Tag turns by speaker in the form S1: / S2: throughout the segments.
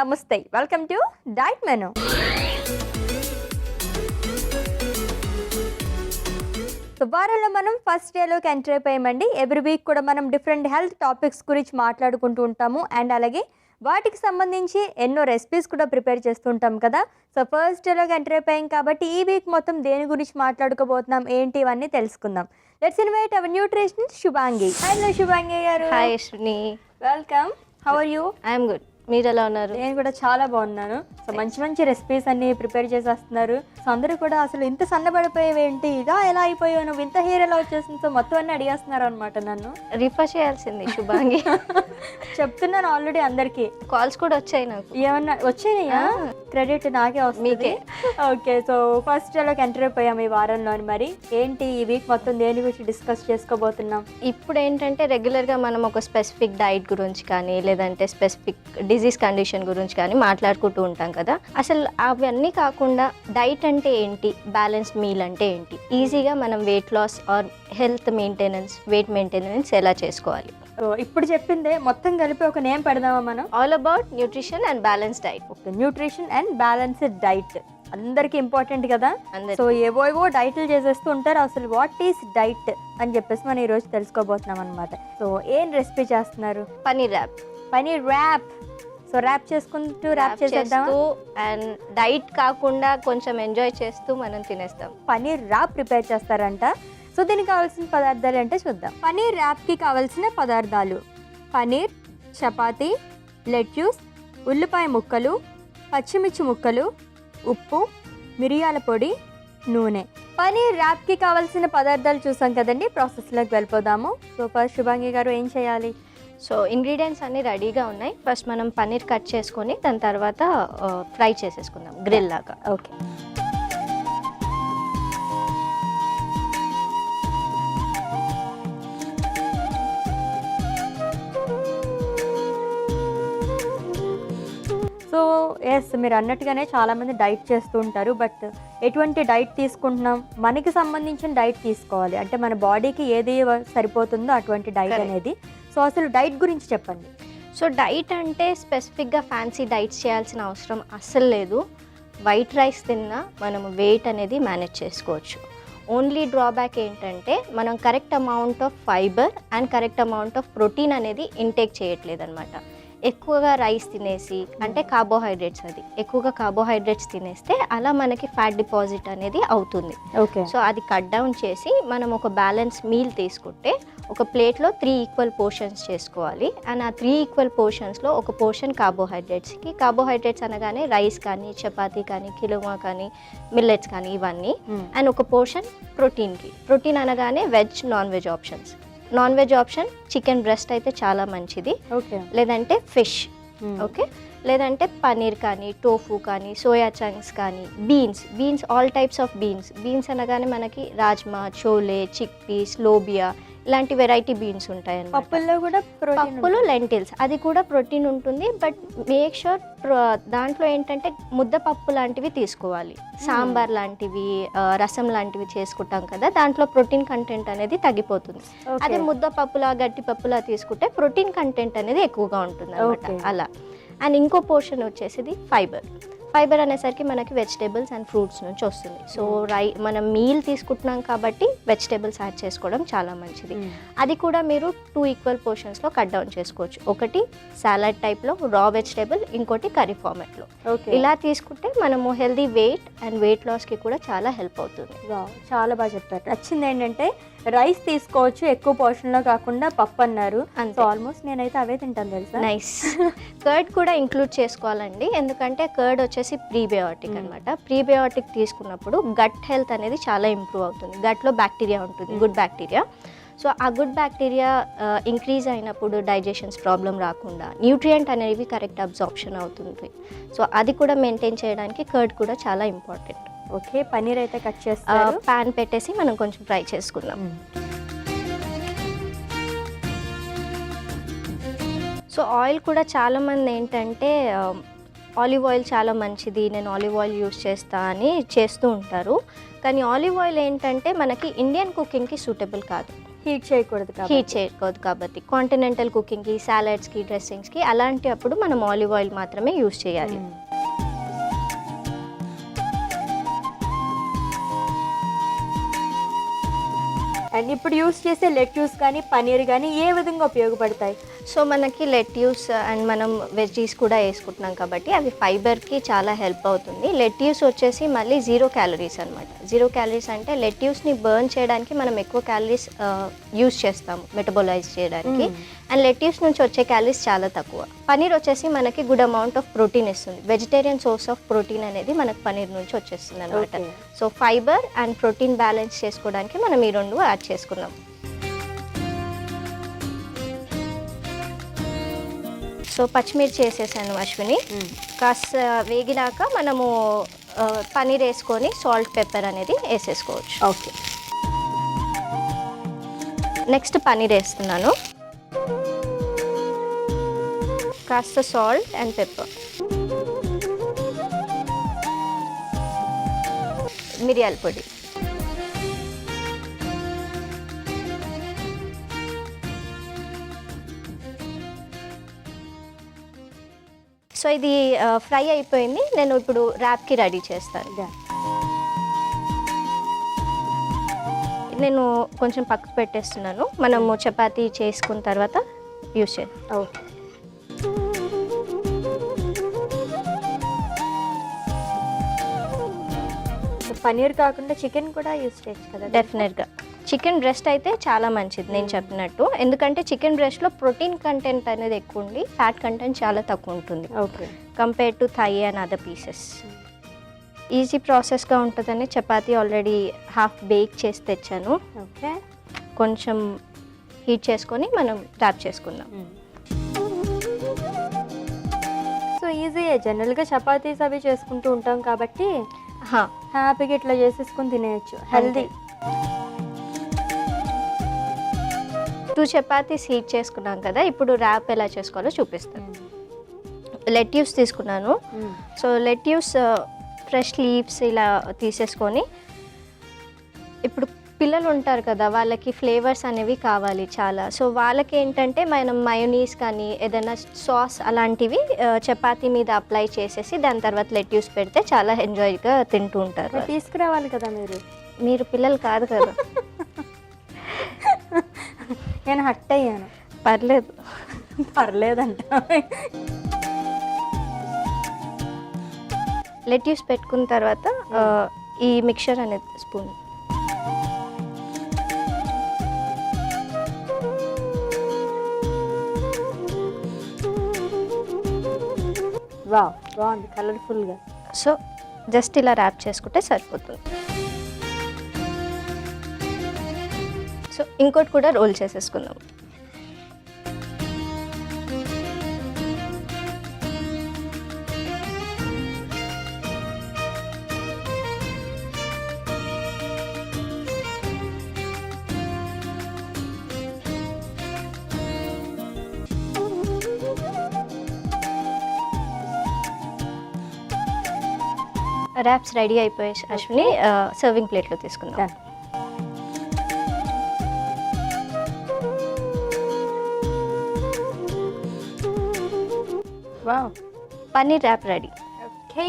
S1: నమస్తే, welcome to diet menu. So వారంలో మనం ఫస్ట్ డేలోకి ఎంటర్ అయిపోయామండి. ఎవ్రీ వీక్ కూడా మనం డిఫరెంట్ హెల్త్ టాపిక్స్ గురించి మాట్లాడుకుంటూ ఉంటాము అండ్ అలాగే వాటికి సంబంధించి ఎన్నో రెసిపీస్ కూడా ప్రిపేర్ చేస్తుంటాం కదా. సో ఫస్ట్ డేలోకి ఎంటర్ అయిపోయాం కాబట్టి ఈ వీక్ మొత్తం దేని గురించి మాట్లాడుకోబోతున్నాం ఏంటి ఇవన్నీ తెలుసుకుందాం. Let's invite our nutritionist Shubhangi. Hello Shubhangi garu.
S2: Hi Yashwini.
S1: Welcome. How are you?
S2: I'm good. మీరు ఎలా ఉన్నారు?
S1: నేను కూడా చాలా బాగున్నాను. సో మంచి మంచి రెసిపీస్ అన్ని ప్రిపేర్ చేసేస్తున్నారు. సో అందరూ కూడా అసలు ఇంత సన్నబడిపోయేవేంటి, ఇదా ఎలా అయిపోయావు, నువ్వు ఇంత హెయిర్ ఎలా వచ్చేసింది, సో మొత్తం అన్ని అడిగేస్తున్నారు అనమాట నన్ను.
S2: రిఫర్ చేయాల్సింది శుభాంగి.
S1: చెప్తున్నాను ఆల్రెడీ అందరికి.
S2: కాల్స్ కూడా వచ్చాయి నాకు.
S1: ఏమన్నా వచ్చాయా? క్రెడిట్ నాకే వస్తుంది. ఓకే, సో ఫస్ట్ డేలోకి ఎంటర్ అయిపోయాం ఈ వారంలోని. మరి ఏంటి ఈ వీక్ మొత్తం దేని గురించి డిస్కస్ చేసుకోబోతున్నాం?
S2: ఇప్పుడు ఏంటంటే రెగ్యులర్గా మనం ఒక స్పెసిఫిక్ డైట్ గురించి కానీ లేదంటే స్పెసిఫిక్ డిజీజ్ కండిషన్ గురించి కానీ మాట్లాడుకుంటూ ఉంటాం కదా. అసలు అవన్నీ కాకుండా డైట్ అంటే ఏంటి, బ్యాలెన్స్డ్ మీల్ అంటే ఏంటి, ఈజీగా మనం weight loss or health maintenance, weight maintenance ఎలా చేసుకోవాలి,
S1: ఇప్పుడు చెప్పిందే మొత్తం కలిపి ఒక నేమ్ పెడదామా మనం?
S2: All about nutrition and balance diet.
S1: Okay, nutrition and balanced diet అందరికి ఇంపార్టెంట్ కదా. సో ఏవో డైట్లు చేసేస్తూ ఉంటారు. అసలు వాట్ ఈస్ డైట్ అని చెప్పేసి మనం ఈ రోజు తెలుసుకోబోతున్నాం అనమాట. సో ఏం రెసిపీ చేస్తున్నారు?
S2: Paneer wrap.
S1: Paneer wrap. So wrap చేసుకుంటూ ర్యాప్ చేసేద్దాం.
S2: అండ్ డైట్ కాకుండా కొంచెం ఎంజాయ్ చేస్తూ మనం తినేస్తాం.
S1: పనీర్ ర్యాప్ ప్రిపేర్ చేస్తారంట. సో దీనికి కావాల్సిన పదార్థాలు అంటే చూద్దాం. పనీర్ ర్యాప్కి కావాల్సిన పదార్థాలు: పనీర్, చపాతీ, లెట్యూస్, ఉల్లిపాయ ముక్కలు, పచ్చిమిర్చి ముక్కలు, ఉప్పు, మిరియాల పొడి, నూనె. పనీర్ ర్యాప్కి కావాల్సిన పదార్థాలు చూసాం కదండి. ప్రాసెస్లోకి వెళ్ళిపోదాము. సో ఫస్ట్ శుభాంగి గారు ఏం చేయాలి?
S2: సో ఇంగ్రీడియంట్స్ అన్నీ రెడీగా ఉన్నాయి. ఫస్ట్ మనం పన్నీర్ కట్ చేసుకొని దాని తర్వాత ఫ్రై చేసేసుకుందాం గ్రిల్ లాగా.
S1: ఓకే. సో ఎస్, మీరు అన్నట్టుగానే చాలామంది డైట్ చేస్తూ ఉంటారు. బట్ ఎటువంటి డైట్ తీసుకుంటున్నాం, మనకి సంబంధించిన డైట్ తీసుకోవాలి. అంటే మన బాడీకి ఏది సరిపోతుందో అటువంటి డైట్ అనేది. సో అసలు డైట్ గురించి చెప్పండి.
S2: సో డైట్ అంటే స్పెసిఫిక్గా ఫ్యాన్సీ డైట్స్ చేయాల్సిన అవసరం అస్సలు లేదు. వైట్ రైస్ తిన్నా మనము వెయిట్ అనేది మేనేజ్ చేసుకోవచ్చు. ఓన్లీ డ్రాబ్యాక్ ఏంటంటే మనం correct amount of fibre and correct amount of protein అనేది ఇంటేక్ చేయట్లేదు అనమాట. ఎక్కువగా రైస్ తినేసి, అంటే కార్బోహైడ్రేట్స్, అది ఎక్కువగా కార్బోహైడ్రేట్స్ తినేస్తే అలా మనకి ఫ్యాట్ డిపాజిట్ అనేది అవుతుంది.
S1: ఓకే.
S2: సో అది కట్ డౌన్ చేసి మనం ఒక బ్యాలెన్స్ మీల్ తీసుకుంటే ఒక ప్లేట్లో 3 ఈక్వల్ పోర్షన్స్ చేసుకోవాలి. అండ్ ఆ 3 ఈక్వల్ పోర్షన్స్లో ఒక పోర్షన్ కార్బోహైడ్రేట్స్కి, కార్బోహైడ్రేట్స్ అనగానే రైస్ కానీ, చపాతీ కానీ, కిలోమా కానీ, మిల్లెట్స్ కానీ ఇవన్నీ. అండ్ ఒక పోర్షన్ ప్రోటీన్కి. ప్రోటీన్ అనగానే veg, non veg options. Non veg option chicken breast అయితే చాలా మంచిది.
S1: ఓకే.
S2: లేదంటే ఫిష్. ఓకే. లేదంటే పనీర్ కానీ, టోఫు కానీ, సోయా చంక్స్ కానీ, beans all types of beans అనగానే మనకి రాజ్మా, చోలే, చిక్ పీస్, లోబియా ఇలాంటి వెరైటీ బీన్స్ ఉంటాయి అన్నమాట.
S1: పప్పుల్లో కూడా
S2: పప్పులు, లెంటిల్స్ అది కూడా ప్రోటీన్ ఉంటుంది. బట్ మేక్ షూర్ దాంట్లో ఏంటంటే ముద్దపప్పు లాంటివి తీసుకోవాలి. సాంబార్ లాంటివి, రసం లాంటివి చేసుకుంటాం కదా, దాంట్లో ప్రోటీన్ కంటెంట్ అనేది తగ్గిపోతుంది. అదే ముద్దపప్పులా, గట్టి పప్పులా తీసుకుంటే ప్రోటీన్ కంటెంట్ అనేది ఎక్కువగా ఉంటుంది అన్నమాట. అలా. అండ్ ఇంకో పోర్షన్ వచ్చేసి ఫైబర్ అనేసరికి మనకి వెజిటేబుల్స్ అండ్ ఫ్రూట్స్ నుంచి వస్తుంది. సో మనం మీల్ తీసుకుంటున్నాం కాబట్టి వెజిటేబుల్స్ యాడ్ చేసుకోవడం చాలా మంచిది. అది కూడా మీరు 2 ఈక్వల్ పోర్షన్స్లో కట్ డౌన్ చేసుకోవచ్చు. ఒకటి సాలడ్ టైప్లో రా వెజిటేబుల్, ఇంకోటి కర్రీ ఫార్మాట్లో. ఇలా తీసుకుంటే మనము హెల్దీ వెయిట్ లాస్కి కూడా చాలా హెల్ప్ అవుతుంది.
S1: చాలా బాగా చెప్పారు. నచ్చింది ఏంటంటే రైస్ తీసుకోవచ్చు, ఎక్కువ పోర్షన్లో కాకుండా పప్పు అన్నారు. సో ఆల్మోస్ట్ నేనైతే అవే తింటాను తెలుసా.
S2: నైస్. కర్డ్ కూడా ఇంక్లూడ్ చేసుకోవాలండి, ఎందుకంటే కర్డ్ వచ్చేసి ప్రీబయోటిక్ అనమాట. ప్రీబయోటిక్ తీసుకున్నప్పుడు గట్ హెల్త్ అనేది చాలా ఇంప్రూవ్ అవుతుంది. గట్లో బ్యాక్టీరియా ఉంటుంది, గుడ్ బ్యాక్టీరియా. సో ఆ గుడ్ బ్యాక్టీరియా ఇంక్రీజ్ అయినప్పుడు డైజెషన్స్ ప్రాబ్లం రాకుండా న్యూట్రియంట్ అనేవి కరెక్ట్ అబ్జార్ప్షన్ అవుతుంది. సో అది కూడా మెయింటైన్ చేయడానికి కర్డ్ కూడా చాలా ఇంపార్టెంట్.
S1: ఓకే. పన్నీర్ అయితే కట్ చేస్తారు.
S2: ప్యాన్ పెట్టేసి మనం కొంచెం ఫ్రై చేసుకుందాం. సో ఆయిల్ కూడా చాలామంది ఏంటంటే ఆలివ్ ఆయిల్ చాలా మంచిది, నేను ఆలివ్ ఆయిల్ యూస్ చేస్తా అని చేస్తూ ఉంటారు. కానీ ఆలివ్ ఆయిల్ ఏంటంటే మనకి ఇండియన్ కుకింగ్కి సూటబుల్ కాదు.
S1: హీట్ చేయకూడదు కాబట్టి.
S2: హీట్ చేయకూడదు కాబట్టి కాంటినెంటల్ కుకింగ్కి, సాలడ్స్కి, డ్రెస్సింగ్స్కి అలాంటి అప్పుడు మనం ఆలివ్ ఆయిల్ మాత్రమే యూస్ చేయాలి.
S1: అండ్ ఇప్పుడు యూస్ చేసే లెట్యూస్ కానీ పన్నీర్ కానీ ఏ విధంగా ఉపయోగపడతాయి?
S2: సో మనకి లెట్యూస్ అండ్ మనం వెజ్జీస్ కూడా వేసుకుంటున్నాం కాబట్టి అవి ఫైబర్కి చాలా హెల్ప్ అవుతుంది. లెట్యూస్ వచ్చేసి మళ్ళీ 0 క్యాలరీస్ అనమాట. 0 క్యాలరీస్ అంటే లెట్యూస్ని బర్న్ చేయడానికి మనం ఎక్కువ క్యాలరీస్ యూస్ చేస్తాము మెటబోలైజ్ చేయడానికి. అండ్ లెట్యూస్ నుంచి వచ్చే క్యాలరీస్ చాలా తక్కువ. పన్నీర్ వచ్చేసి మనకి గుడ్ అమౌంట్ ఆఫ్ ప్రోటీన్ ఇస్తుంది. వెజిటేరియన్ సోర్స్ ఆఫ్ ప్రోటీన్ అనేది మనకు పన్నీర్ నుంచి వచ్చేస్తుంది అనమాట. So fibre and protein balance చేసుకోవడానికి మనం ఈ రెండు యాడ్ చేసుకున్నాం. సో పచ్చిమిర్చి వేసేసాను అశ్విని. కాస్త వేగినాక మనము పన్నీర్ వేసుకొని సాల్ట్ పెప్పర్ అనేది వేసేసుకోవచ్చు.
S1: ఓకే,
S2: నెక్స్ట్ పన్నీర్ వేస్తున్నాను. కాస్త సాల్ట్ అండ్ పెప్పర్, మిరియాల పొడి, సో ఇది ఫ్రై అయిపోయింది. నేను ఇప్పుడు ర్యాప్కి రెడీ చేస్తాను. నేను కొంచెం పక్కకు పెట్టేస్తున్నాను. మనము చపాతీ చేసుకున్న తర్వాత యూస్ చేద్దాం.
S1: ఓకే, పన్నీర్ కాకుండా చికెన్ కూడా యూస్ చేయొచ్చు కదా?
S2: డెఫినెట్గా చికెన్ బ్రెస్ట్ అయితే చాలా మంచిది నేను చెప్పినట్టు. ఎందుకంటే చికెన్ బ్రెస్ట్లో ప్రోటీన్ కంటెంట్ అనేది ఎక్కువ ఉండి ఫ్యాట్ కంటెంట్ చాలా తక్కువ ఉంటుంది
S1: okay
S2: compare to thigh and other pieces. Easy ప్రాసెస్గా ఉంటుందని చపాతీ ఆల్రెడీ హాఫ్ బేక్ చేసి తెచ్చాను.
S1: ఓకే,
S2: కొంచెం హీట్ చేసుకొని మనం ర్యాప్ చేసుకుందాం.
S1: So easy. జనరల్గా చపాతీస్ అవి చేసుకుంటూ ఉంటాం కాబట్టి హ్యాపీగా ఇట్లా చేసేసుకుని తినేయచ్చు. హెల్దీ.
S2: 2 చపాతీస్ హీట్ చేసుకున్నాం కదా, ఇప్పుడు ర్యాప్ ఎలా చేసుకోవాలో చూపిస్తాను. లెట్యూస్ తీసుకున్నాను. సో లెట్యూస్ ఫ్రెష్ లీవ్స్ ఇలా తీసేసుకొని, ఇప్పుడు పిల్లలు ఉంటారు కదా వాళ్ళకి ఫ్లేవర్స్ అనేవి కావాలి చాలా. సో వాళ్ళకి ఏంటంటే మనం మయోనీస్ కానీ ఏదైనా సాస్ అలాంటివి చపాతీ మీద అప్లై చేసేసి దాని తర్వాత లెట్యూస్ పెడితే చాలా ఎంజాయ్గా తింటూ ఉంటారు.
S1: తీసుకురావాలి కదా
S2: మీరు పిల్లలు కాదు కదా.
S1: నేను హట్ అయ్యాను.
S2: పర్లేదు
S1: పర్లేదంట.
S2: లెట్యూస్ పెట్టుకున్న తర్వాత ఈ మిక్చర్ అనేది స్పూన్
S1: వావ్, బాగుంది కలర్ఫుల్గా.
S2: సో జస్ట్ ఇలా ర్యాప్ చేసుకుంటే సరిపోతుంది. సో ఇంకోటి కూడా రోల్ చేసేసుకుందాం. ర్యాప్స్ రెడీ అయిపోయాయి అశ్విని. సర్వింగ్ ప్లేట్లో తీసుకుందాం.
S1: Wow,
S2: paneer wrap ready.
S1: Okay,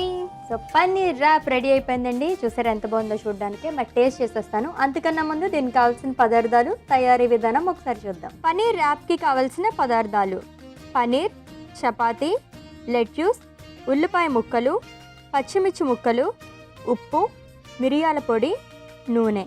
S1: so paneer wrap ready అయిపోయిందండి. చూసారా ఎంత బాగుందో చూడడానికి. మరి టేస్ట్ చేసేస్తాను. అంతకన్నా ముందు దీనికి కావాల్సిన పదార్థాలు, తయారీ విధానం ఒకసారి చూద్దాం. పన్నీర్ ర్యాప్కి కావాల్సిన పదార్థాలు: పన్నీర్, చపాతీ, లెట్యూస్, ఉల్లిపాయ ముక్కలు, పచ్చిమిర్చి ముక్కలు, ఉప్పు, మిరియాల పొడి, నూనె.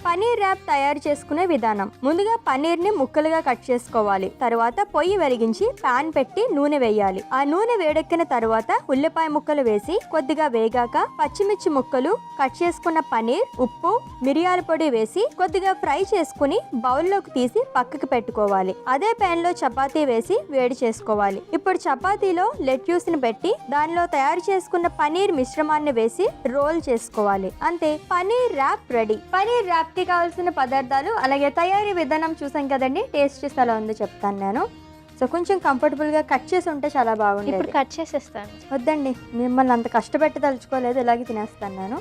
S1: పన్నీర్ ర్యాప్ తయారు చేసుకునే విధానం: ముందుగా పన్నీర్ని ముక్కలుగా కట్ చేసుకోవాలి. తర్వాత పొయ్యి వెలిగించి పాన్ పెట్టి నూనె వేయాలి. ఆ నూనె వేడెక్కిన తర్వాత ఉల్లిపాయ ముక్కలు వేసి కొద్దిగా వేగాక పచ్చిమిర్చి ముక్కలు, కట్ చేసుకున్న పన్నీర్, ఉప్పు, మిరియాల పొడి వేసి కొద్దిగా ఫ్రై చేసుకుని బౌల్లోకి తీసి పక్కకి పెట్టుకోవాలి. అదే పాన్ లో చపాతీ వేసి వేడి చేసుకోవాలి. ఇప్పుడు చపాతీలో లెట్యూస్ ని పెట్టి దానిలో తయారు చేసుకున్న పన్నీర్ మిశ్రమాన్ని వేసి రోల్ చేసుకోవాలి. అంతే, paneer wrap ready. Paneer wrap కి కావాల్సిన పదార్థాలు అలాగే తయారీ విధానం చూసాం కదండి. టేస్ట్ చేసి ఎలా ఉందో చెప్తాను నేను. సో కొంచెం కంఫర్టబుల్గా కట్ చేసి ఉంటే చాలా బాగుంది.
S2: ఇప్పుడు కట్ చేసేస్తాను.
S1: వద్దండి, మిమ్మల్ని అంత కష్టపెట్టి తలుచుకోలేదు. ఇలాగే తినేస్తాను నేను.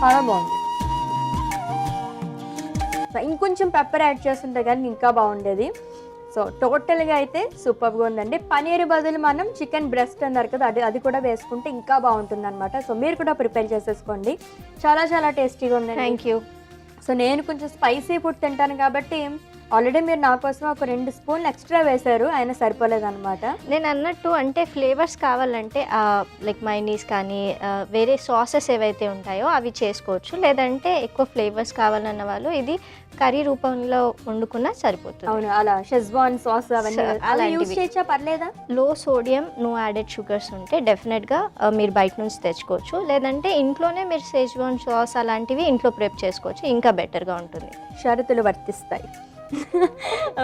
S1: చాలా బాగుంది. సో ఇంకొంచెం పెప్పర్ యాడ్ చేస్తుంటే కానీ ఇంకా బాగుండేది. సో టోటల్గా అయితే సూపర్గా ఉందండి. పనీర్ బదులు మనం చికెన్ బ్రెస్ట్ అన్నారు కదా, అది కూడా వేసుకుంటే ఇంకా బాగుంటుంది అనమాట. సో మీరు కూడా ప్రిపేర్ చేసేసుకోండి. చాలా చాలా టేస్టీగా ఉందండి.
S2: Thank you.
S1: సో నేను కొంచెం స్పైసీ ఫుడ్ తింటాను కాబట్టి ఆల్రెడీ మీరు నా కోసం ఒక 2 స్పూన్లు ఎక్స్ట్రా వేశారు, అయినా సరిపోలేదన్నమాట.
S2: నేను అన్నట్టు అంటే ఫ్లేవర్స్ కావాలంటే లైక్ మైనీస్ కానీ వేరే సాసెస్ ఏవైతే ఉంటాయో అవి చేసుకోవచ్చు. లేదంటే ఎక్కువ ఫ్లేవర్స్ కావాలన్న వాళ్ళు ఇది కర్రీ రూపంలో వండుకున్నా సరిపోతుంది.
S1: అవును, అలా షెజ్వాన్ సాస్ అవన్నీ అలా యూస్ చేయొచ్చా, పర్లేదా?
S2: లో సోడియం నో యాడెడ్ షుగర్స్ ఉంటే డెఫినెట్గా మీరు బయట నుంచి తెచ్చుకోవచ్చు. లేదంటే ఇంట్లోనే మీరు షెజ్వాన్ సాస్ అలాంటివి ఇంట్లో ప్రిపేర్ చేసుకోవచ్చు, ఇంకా బెటర్గా ఉంటుంది.
S1: షరతులు వర్తిస్తాయి.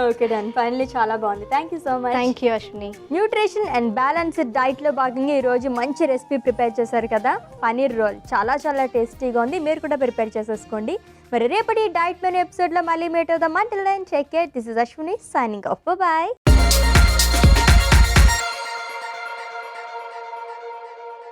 S1: Okay done. ఫైనల్లీ చాలా బాగుంది. Thank you so much.
S2: Thank you Ashwini.
S1: Nutrition and balanced డైట్లో భాగంగా ఈరోజు మంచి రెసిపీ ప్రిపేర్ చేశారు కదా, పనీర్ రోల్. చాలా చాలా టేస్టీగా ఉంది. మీరు కూడా ప్రిపేర్ చేసేసుకోండి. మరి రేపటి డైట్ మెనూ ఎపిసోడ్లో మళ్ళీ మీట్ అవుదాం. Until then take care. This is Ashwini signing off. Bye.